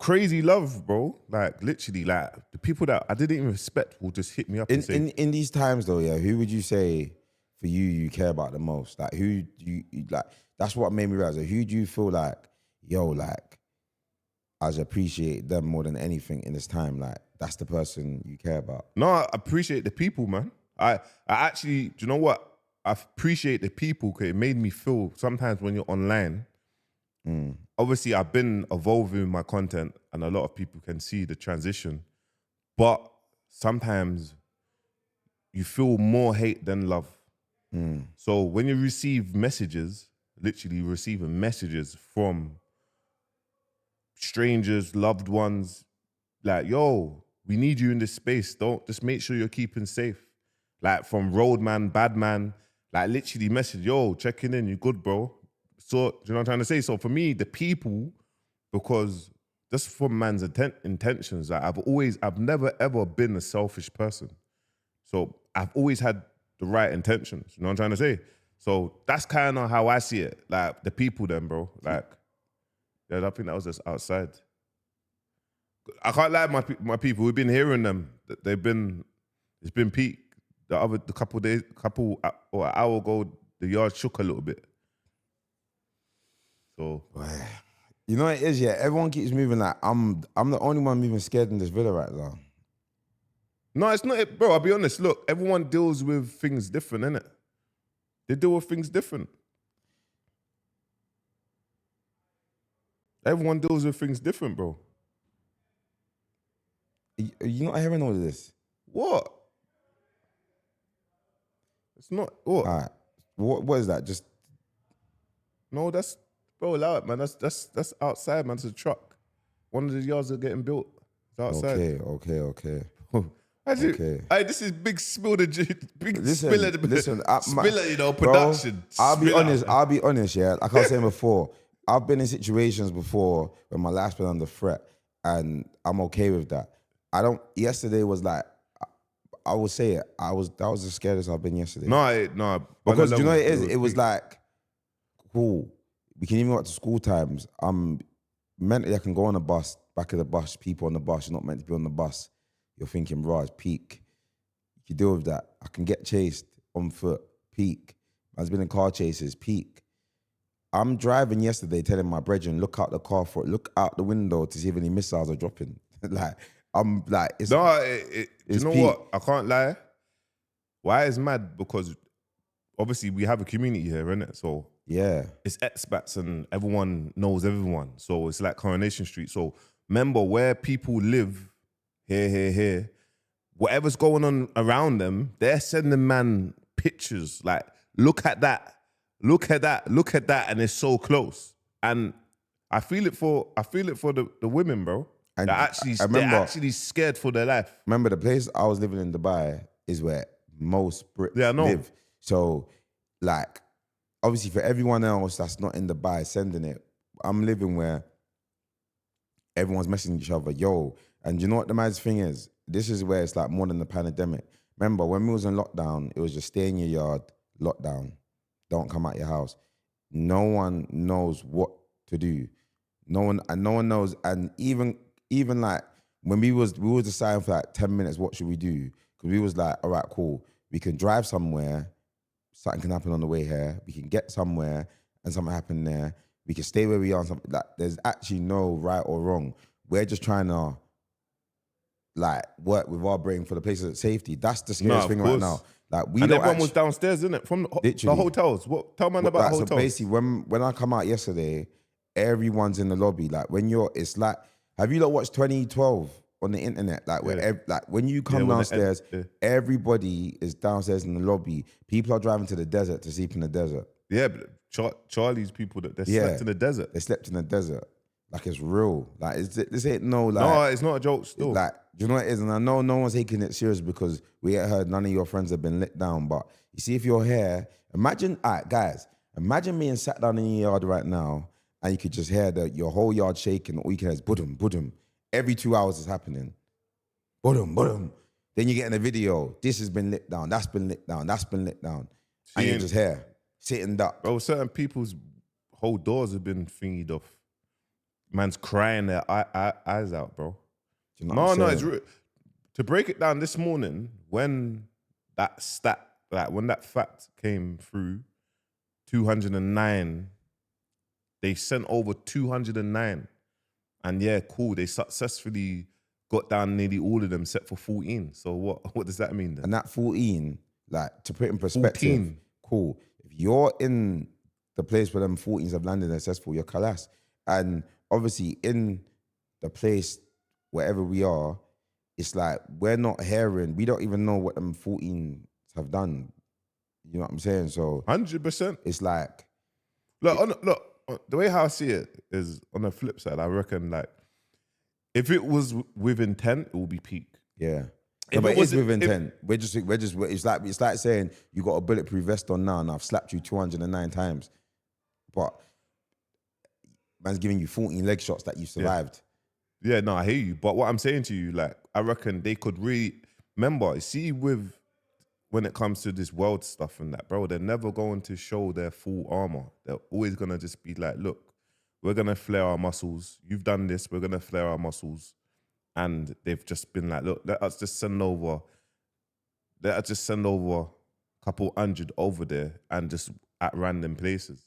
crazy love, bro. Like literally, like the people that I didn't even respect will just hit me up and say, In these times though, yeah, who would you say for you care about the most? Like who do you like? That's what made me realize. Like, who do you feel like, yo, like I appreciate them more than anything in this time? Like that's the person you care about. no, I appreciate the people, man. I actually, do you know what? I appreciate the people because it made me feel sometimes when you're online. Obviously, I've been evolving my content, and a lot of people can see the transition. But sometimes you feel more hate than love. So when you receive messages, literally receiving messages from strangers, loved ones, like, yo, we need you in this space. Don't just make sure you're keeping safe. Like from roadman, bad man, like literally message, yo, checking in, you good, bro? So, do you know what I'm trying to say? So for me, the people, because just from man's intentions, like I've never ever been a selfish person. So I've always had the right intentions. You know what I'm trying to say? So that's kind of how I see it. Like the people then, bro. Like, yeah, I think that was just outside. I can't lie, my people. We've been hearing them. It's been peak. The couple or an hour ago, the yard shook a little bit. So You know what it is, yeah. Everyone keeps moving like I'm the only one moving scared in this villa right now. no, it's not it, bro. I'll be honest. Look, everyone deals with things different, innit? They deal with things different. Everyone deals with things different, bro. You're not hearing all of this. What? It's not what? All right. What is that? Just No, that's bro. Allow it, man. That's outside, man. It's a truck. One of the yards are getting built. It's outside. okay. Okay. Hey, this is big spill the big spiller, spiller, you know, bro, production. I'll be Spiller. honest, yeah. Like I was saying before, I've been in situations before where my life's been under threat, and I'm okay with that. Yesterday was like, I will say it. That was the scariest I've been yesterday. No. Because do you know what it is? It was like, cool. We can even go to school times. Mentally, I can go on a bus, back of the bus, people on the bus. You're not meant to be on the bus. You're thinking, bro, it's peak. You deal with that. I can get chased on foot, peak. I've been in car chases, peak. I'm driving yesterday telling my brethren, look out the window to see if any missiles are dropping. Like, I'm like, it's you know peak. what? I can't lie. Why it's mad? Because obviously we have a community here, innit? So yeah, it's expats and everyone knows everyone. So it's like Coronation Street. So remember where people live, here, whatever's going on around them, they're sending man pictures like, look at that, and it's so close. And I feel it for the women, bro. And they're actually scared for their life. Remember, the place I was living in Dubai is where most Brits live. So, like, obviously for everyone else that's not in Dubai sending it, I'm living where everyone's messaging each other, yo. And you know what the mad thing is? This is where it's like more than the pandemic. Remember, when we was in lockdown, it was just stay in your yard, lockdown. Don't come out your house. No one knows what to do. No one knows. And even like when we was deciding for like 10 minutes, what should we do? Because we was like, all right, cool. We can drive somewhere. Something can happen on the way here. We can get somewhere and something happen there. We can stay where we are. And like, there's actually no right or wrong. We're just trying to like work with our brain for the place of safety. That's the scariest thing right now. Like everyone was downstairs, isn't it? From the hotels. Tell man about hotels. So basically, when I come out yesterday, everyone's in the lobby. Like it's like, have you not watched 2012 on the internet? Like when you come downstairs, everybody is downstairs in the lobby. People are driving to the desert to sleep in the desert. Yeah, but Charlie's people they slept in the desert. They slept in the desert. Like it's real. Like this ain't no like. No, it's not a joke still. Like, do you know what it is? And I know no one's taking it serious because we ain't heard none of your friends have been lit down. But you see, if you're here, imagine, all right, guys, imagine being sat down in your yard right now and you could just hear your whole yard shaking. All you can hear is budum, budum. Every 2 hours is happening. Budum, budum. Then you get in a video, this has been lit down, that's been lit down, that's been lit down. And you're just here, sitting up. Bro, certain people's whole doors have been thingied off. man's crying their eyes out, bro. Do you know what I'm It's saying? to break it down this morning when that stat, like when that fact came through, 209, they sent over 209. And yeah, cool, they successfully got down nearly all of them except for 14. So what does that mean then? And that 14, like, to put in perspective, 14. cool. If you're in the place where them 14s have landed successful, you're kalas. And obviously in the place, wherever we are, it's like, we're not hearing, we don't even know what them 14s have done. You know what I'm saying? So 100%. it's like, Look, the way how I see it is on the flip side, I reckon like if it was with intent, it will be peak. yeah. If No, but it it was is with intent. It's like saying you got a bulletproof vest on now and I've slapped you 209 times. But man's giving you 14 leg shots that you survived. Yeah, no, I hear you. But what I'm saying to you, like, I reckon they could really remember, see, when it comes to this world stuff and that, bro, they're never going to show their full armor. They're always gonna just be like, look, we're gonna flare our muscles. You've done this, we're gonna flare our muscles. And they've just been like, look, let us just send over a couple hundred over there and just at random places.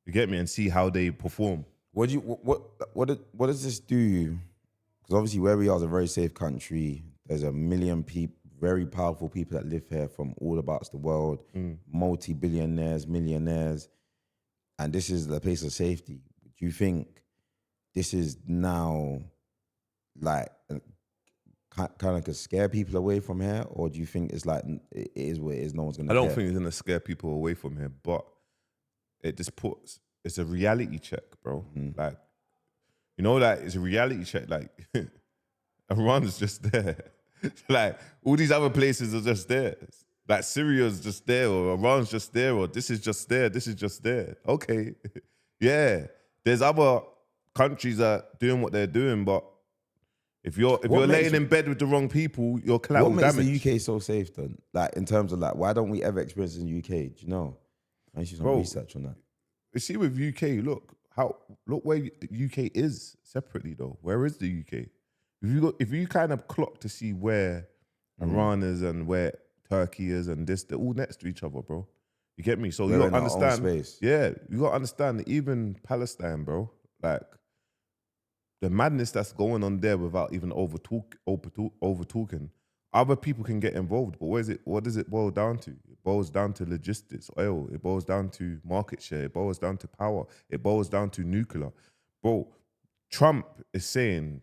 You get me? And see how they perform. What does this do? Because obviously where we are is a very safe country. There's a million people, very powerful people that live here from all about the world, multi-billionaires, millionaires, and this is the place of safety. Do you think this is now like kind of could scare people away from here, or do you think it's like it is what it is? No one's gonna. I don't think it's gonna scare people away from here, but it just it's a reality check, bro. Like, you know, like it's a reality check. Like, Iran's just there. Like, all these other places are just there. Like, Syria's just there, or Iran's just there, or this is just there, this is just there. Okay. Yeah. There's other countries that are doing what they're doing, but if you're laying in bed with the wrong people, you're collateral damage. What makes the UK so safe then? Like, in terms of like, why don't we ever experience it in the UK? Do you know? I should do some research on that. You see with UK, look where the UK is separately though. Where is the UK? If you kind of clock to see where Iran is and where Turkey is and this, they're all next to each other, bro. You get me? So you gotta understand. Yeah, you gotta understand that even Palestine, bro, like the madness that's going on there without even over talking. Other people can get involved, but what does it boil down to? It boils down to logistics, oil. It boils down to market share. It boils down to power. It boils down to nuclear. Bro, Trump is saying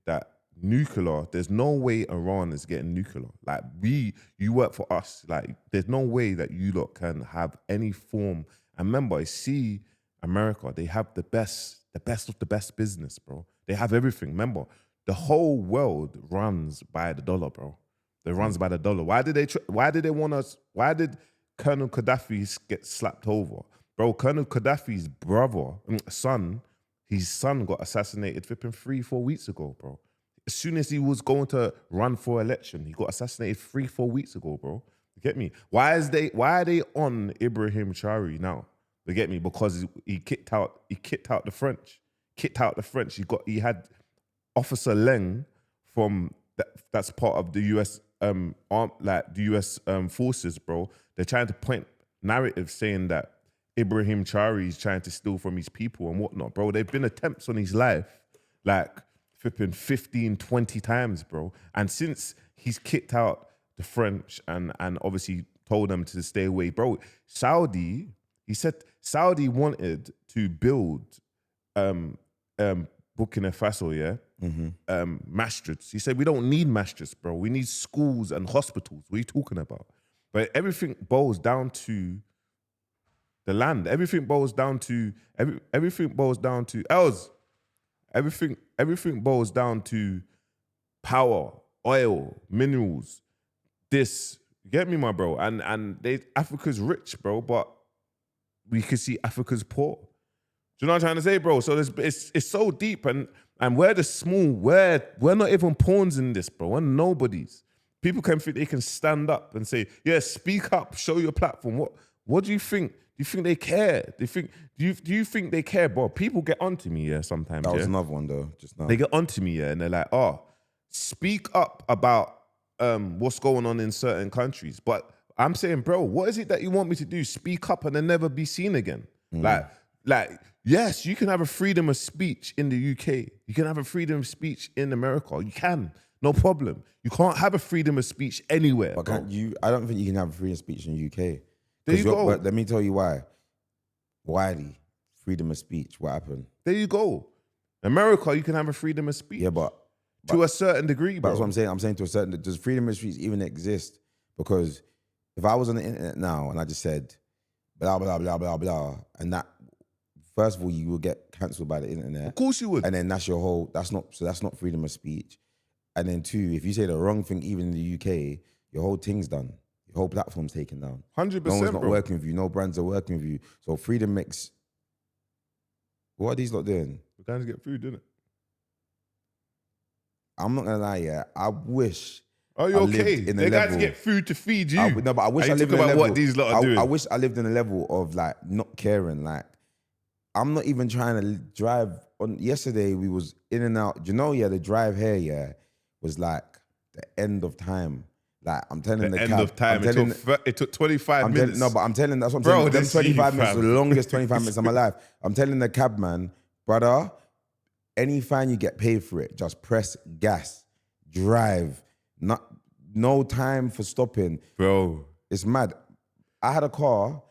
that nuclear, there's no way Iran is getting nuclear. Like, you work for us. Like, there's no way that you lot can have any form. And remember, see, America, they have the best of the best business, bro. They have everything. Remember, the whole world runs by the dollar, bro. It runs by the dollar. Why did they want us? Why did Colonel Gaddafi get slapped over? Bro, Colonel Gaddafi's his son got assassinated flipping 3-4 weeks ago, bro. As soon as he was going to run for election, he got assassinated 3-4 weeks ago, bro. You get me? Why are they on Ibrahim Traore now? You get me? Because he kicked out the French. He had Officer Leng from that's part of the US US forces, bro. They're trying to point narrative saying that Ibrahim Traore is trying to steal from his people and whatnot, bro. They've been attempts on his life, like flipping 15, 20 times, bro. And since he's kicked out the French and obviously told them to stay away, bro, he said Saudi wanted to build Burkina Faso, masjids. He said, we don't need masjids, bro. We need schools and hospitals. What are you talking about? But everything boils down to the land. Everything boils down to everything boils down to power, oil, minerals, this. You get me, my bro? And Africa's rich, bro, but we can see Africa's poor. Do you know what I'm trying to say, bro? So it's so deep, and we're the small. We're not even pawns in this, bro. We're nobodies. People can think they can stand up and say, yeah, speak up, show your platform. What do you think you think they care? Do you think they care, bro? People get onto me, yeah, sometimes. That was yeah? another one though, just now. They get onto me, yeah, and they're like, oh, speak up about what's going on in certain countries. But I'm saying, bro, what is it that you want me to do? Speak up and then never be seen again? Like, yes, you can have a freedom of speech in the UK. You can have a freedom of speech in America. You can, no problem. You can't have a freedom of speech anywhere. But can't you? I don't think you can have freedom of speech in the UK. There you go. But let me tell you why. Wiley, freedom of speech. What happened? There you go. America, you can have a freedom of speech. Yeah, but to a certain degree, bro. That's what I'm saying. I'm saying to a certain. Does freedom of speech even exist? Because if I was on the internet now and I just said blah blah blah blah blah, and that, first of all, you will get cancelled by the internet. Of course you would. And then that's your whole. That's not freedom of speech. And then two, if you say the wrong thing, even in the UK, your whole thing's done. Your whole platform's taken down. 100%. No one's not working with you. No brands are working with you. So freedom makes. What are these lot doing? We're going to get food, didn't it? I'm not gonna lie, yeah. I wish. Oh, you're okay. They got to get food to feed you. No, but I wish I lived in a about level. What these lot are doing. I wish I lived in a level of like not caring. Like, I'm not even trying to drive. On yesterday, we was in and out. You know, yeah, the drive here, yeah, was like the end of time. Like, I'm telling the end cab, of time. It took 25 minutes. No, but I'm telling. That's what I'm Bro, telling. Them 25 minutes, fam. the longest 25 minutes of my life. I'm telling the cab man, brother, any fine you get paid for it. Just press gas, drive. No time for stopping. Bro, it's mad. I had a car